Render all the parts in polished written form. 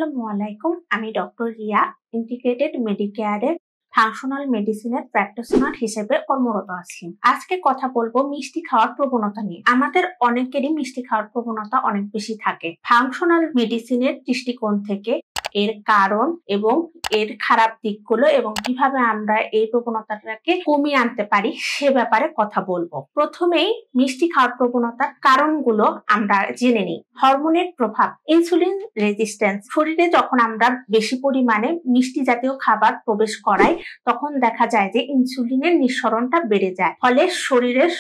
আসসালামু আলাইকুম। আমি ডক্টর রিয়া, ইন্টিগ্রেটেড মেডিকেয়ারের ফাংশনাল মেডিসিনের প্র্যাকটিশনার হিসেবে কর্মরত আছি। আজকে কথা বলবো মিষ্টি খাওয়ার প্রবণতা নিয়ে। আমাদের অনেকেরই মিষ্টি খাওয়ার প্রবণতা অনেক বেশি থাকে। ফাংশনাল মেডিসিনের দৃষ্টিকোণ থেকে এর কারণ এবং এর খারাপ দিকগুলো এবং কিভাবে আমরা এই প্রবণতাটাকে কমিয়ে আনতে পারি সে ব্যাপারে কথা বলবো। প্রথমেই মিষ্টি খাওয়ার প্রবণতার কারণগুলো আমরা জেনে নিই। হরমোনের প্রভাব, ইনসুলিন রেজিস্ট্যান্স। শরীরে যখন আমরা বেশি পরিমাণে মিষ্টি জাতীয় খাবার প্রবেশ করাই তখন দেখা যায় যে ইনসুলিনের নিঃসরণটা বেড়ে যায়, ফলে শরীরের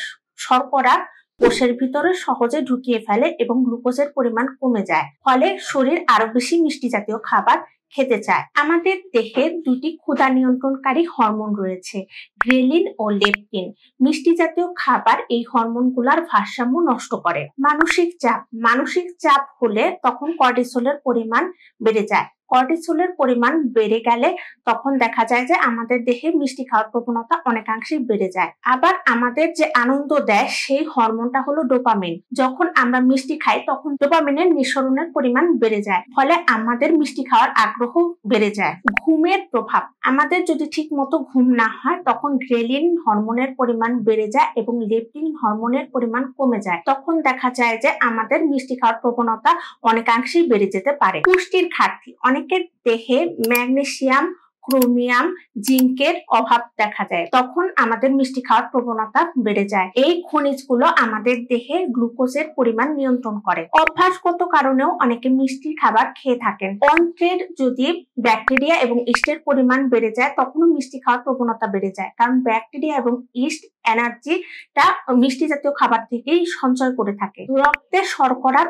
শর্করা কোষের ভিতরে সহজে ঢুকিয়ে ফেলে এবং গ্লুকোজের পরিমাণ কমে যায়, ফলে শরীর আরো বেশি মিষ্টি জাতীয় খাবার খেতে চায়। আমাদের দেহে দুটি ক্ষুধা নিয়ন্ত্রণকারী হরমোন রয়েছে, গ্রেলিন ও লেপটিন। মিষ্টি জাতীয় খাবার এই হরমোনগুলোর ভারসাম্য নষ্ট করে। মানসিক চাপ হলে তখন কর্টিসলের পরিমাণ বেড়ে যায়। কর্টিসলের পরিমাণ বেড়ে গেলে তখন দেখা যায় যে আমাদের দেহে মিষ্টি খাওয়ার প্রবণতা অনেকাংশেই বেড়ে যায়। আবার আমাদের যে আনন্দ দেয় সেই হরমোনটা হলো ডোপামিন। যখন আমরা মিষ্টি খাই তখন ডোপামিনের নিঃসরণের পরিমাণ বেড়ে যায়, ফলে আমাদের মিষ্টি খাওয়ার আগ্রহ বেড়ে যায়। ঘুমের প্রভাব, আমাদের যদি ঠিক মতো ঘুম না হয় তখন গ্রেলিন হরমোনের পরিমাণ বেড়ে যায় এবং লেপটিন হরমোনের পরিমাণ কমে যায়। তখন দেখা যায় যে আমাদের মিষ্টি খাওয়ার প্রবণতা অনেকাংশেই বেড়ে যেতে পারে। পুষ্টির ঘাটতি, অনেকের দেহে ম্যাগনেসিয়াম, ক্রোমিয়াম, জিঙ্কের অভাব দেখা যায়, তখন আমাদের মিষ্টি খাওয়ার প্রবণতা বেড়ে যায়। এই খনিজগুলো আমাদের দেহে গ্লুকোজের পরিমাণ নিয়ন্ত্রণ করে। অভ্যাসগত কারণেও অনেকে মিষ্টি খাবার খেয়ে থাকেন। অন্ত্রের যদি ব্যাকটেরিয়া এবং ইস্টের পরিমাণ বেড়ে যায় তখনও মিষ্টি খাওয়ার প্রবণতা বেড়ে যায়, কারণ ব্যাকটেরিয়া এবং ইস্ট এনার্জিটা মিষ্টি জাতীয় খাবার থেকেই সঞ্চয় করে থাকে। রক্তে শর্করার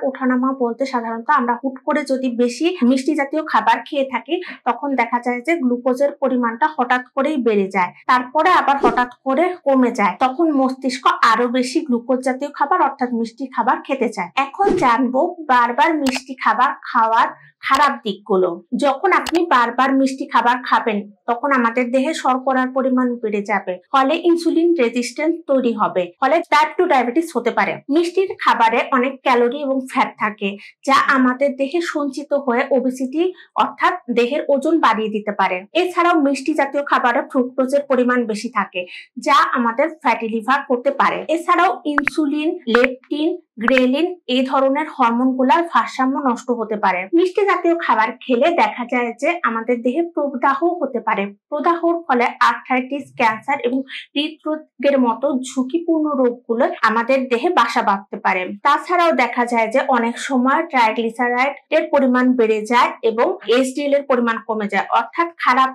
ওঠানামা বলতে সাধারণত আমরা হুট করে যদি বেশি মিষ্টি জাতীয় খাবার খেয়ে থাকি তখন দেখা যায় যে গ্লুকোজের পরিমাণটা হঠাৎ করেই বেড়ে যায়, তারপরে আবার হঠাৎ করে কমে যায়। তখন মস্তিষ্ক আরো বেশি গ্লুকোজ জাতীয় খাবার অর্থাৎ মিষ্টি খাবার খেতে চায়। এখন জানবো বারবার মিষ্টি খাবার খাওয়ার খারাপ দিকগুলো। যখন আপনি বারবার মিষ্টি খাবার খাবেন তখন আমাদের দেহে শর্করার পরিমাণ বেড়ে যাবে, ফলে ইনসুলিন রেজিস্ট্যান্স তৈরি হবে, ফলে টাইপ 2 ডায়াবেটিস হতে পারে। মিষ্টির খাবারে অনেক ক্যালোরি এবং ফ্যাট থাকে যা আমাদের দেহে সঞ্চিত হয়ে ওবেসিটি অর্থাৎ দেহের ওজন বাড়িয়ে দিতে পারে। এছাড়াও মিষ্টি জাতীয় খাবারে ফ্রুক্টোজের পরিমাণ বেশি থাকে যা আমাদের ফ্যাটি লিভার করতে পারে। এছাড়াও ইনসুলিন, লেপটিন, গ্রেলিন এই ধরনের হরমোনগুলোর ভারসাম্য নষ্ট হতে পারে। মিষ্টি জাতীয় খাবার খেলে দেখা যায় যে আমাদের দেহে প্রদাহ হতে পারে। প্রদাহর ফলে আর্থ্রাইটিস, ক্যান্সার এবং হৃদরোগের মতো ঝুঁকিপূর্ণ রোগগুলো আমাদের দেহে বাসা বাঁধতে পারে। তাছাড়াও দেখা যায় যে অনেক সময় ট্রাইগ্লিসারাইড এর পরিমাণ বেড়ে যায় এবং এইচডিএল এর পরিমাণ কমে যায়, অর্থাৎ খারাপ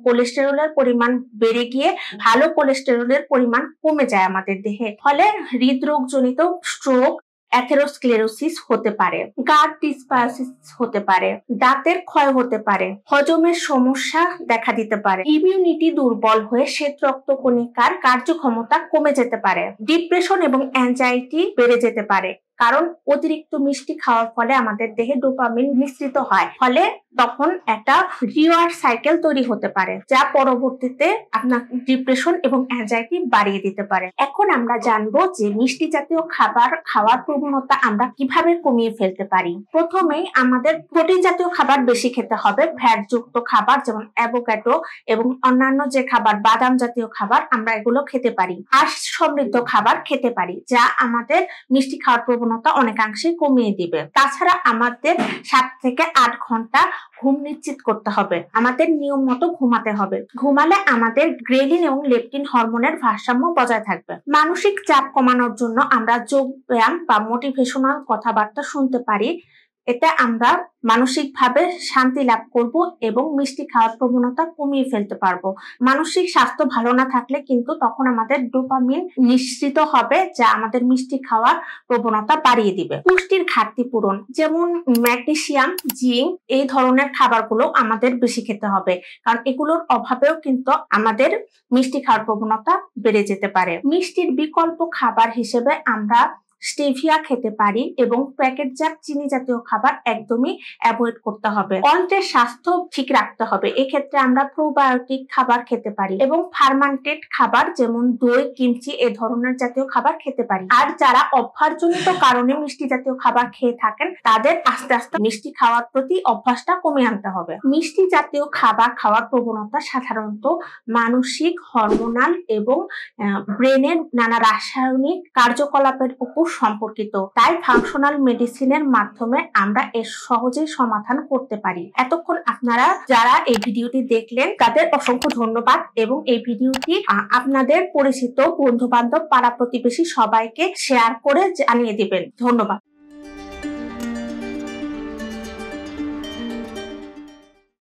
কোলেস্টেরলের পরিমাণ বেড়ে গিয়ে ভালো কোলেস্টেরলের পরিমাণ কমে যায় আমাদের দেহে, ফলে হৃদরোগজনিত স্ট্রোক, অ্যাথেরোস্ক্লেরোসিস হতে পারে, গাট ডিসবায়োসিস হতে পারে, দাঁতের ক্ষয় হতে পারে, হজমের সমস্যা দেখা দিতে পারে, ইমিউনিটি দুর্বল হয়ে শ্বেত রক্তকণিকার কার্যক্ষমতা কমে যেতে পারে, ডিপ্রেশন এবং অ্যাংজাইটি বেড়ে যেতে পারে, কারণ অতিরিক্ত মিষ্টি খাওয়ার ফলে আমাদের দেহে ডোপামিন নিঃসৃত হয়, ফলে তখন একটা রিওয়ার্ড সাইকেল তৈরি হতে পারে যা পরবর্তীতে আপনার ডিপ্রেশন এবং অ্যাংজাইটি বাড়িয়ে দিতে পারে। এখন আমরা জানবো যে মিষ্টি জাতীয় খাবার খাওয়ার প্রবণতা আমরা কিভাবে কমিয়ে ফেলতে পারি। প্রথমেই আমাদের প্রোটিন জাতীয় খাবার বেশি খেতে হবে। ফ্যাট যুক্ত খাবার যেমন অ্যাভোকাডো এবং অন্যান্য যে খাবার, বাদাম জাতীয় খাবার, আমরা এগুলো খেতে পারি। আঁশ সমৃদ্ধ খাবার খেতে পারি যা আমাদের মিষ্টি খাওয়ার প্রবণতা অনেকাংশে কমিয়ে দিবে। তাছাড়া আমাদের 7 থেকে 8 ঘন্টা ঘুম নিশ্চিত করতে হবে। আমাদের নিয়ম মতো ঘুমাতে হবে। ঘুমালে আমাদের গ্রেলিন এবং লেপটিন হরমোনের ভারসাম্য বজায় থাকবে। মানসিক চাপ কমানোর জন্য আমরা যোগ ব্যায়াম বা মোটিভেশনাল কথাবার্তা শুনতে পারি। এতে আমরা মানসিকভাবে শান্তি লাভ করব এবং মিষ্টি খাওয়ার প্রবণতা কমিয়ে ফেলতে পারবো। মানসিক স্বাস্থ্য ভালো না থাকলে কিন্তু তখন আমাদের ডোপামিন নিঃসৃত হবে যা আমাদের মিষ্টি খাওয়ার প্রবণতা বাড়িয়ে দিবে। পুষ্টির ঘাটতি পূরণ, যেমন ম্যাগনেসিয়াম, জিঙ্ক এই ধরনের খাবারগুলো আমাদের বেশি খেতে হবে, কারণ এগুলোর অভাবেও কিন্তু আমাদের মিষ্টি খাওয়ার প্রবণতা বেড়ে যেতে পারে। মিষ্টির বিকল্প খাবার হিসেবে আমরা স্টেভিয়া খেতে পারি এবং প্যাকেটজাত চিনি জাতীয় খাবার একদমই অ্যাভয়েড করতে হবে। অন্ত্রের স্বাস্থ্য ঠিক রাখতে হবে, এক্ষেত্রে আমরা প্রোবায়োটিক খাবার খেতে পারি এবং ফার্মান্টেড খাবার যেমন দই, কিমচি এ ধরনের জাতীয় খাবার খেতে পারি। আর যারা অভ্যাসজনিত কারণে মিষ্টি জাতীয় খাবার খেয়ে থাকেন তাদের আস্তে আস্তে মিষ্টি খাওয়ার প্রতি অভ্যাসটা কমিয়ে আনতে হবে। মিষ্টি জাতীয় খাবার খাওয়ার প্রবণতা সাধারণত মানসিক, হরমোনাল এবং ব্রেনের নানা রাসায়নিক কার্যকলাপের উপর সম্পর্কিত। তাই ফাংশনাল মেডিসিনের মাধ্যমে আমরা এর সহজেই সমাধান করতে পারি। এতক্ষণ আপনারা যারা এই ভিডিওটি দেখলেন তাদের অসংখ্য ধন্যবাদ এবং এই ভিডিওটি আপনাদের পরিচিত বন্ধু বান্ধব, পাড়া প্রতিবেশী সবাইকে শেয়ার করে জানিয়ে দিবেন। ধন্যবাদ।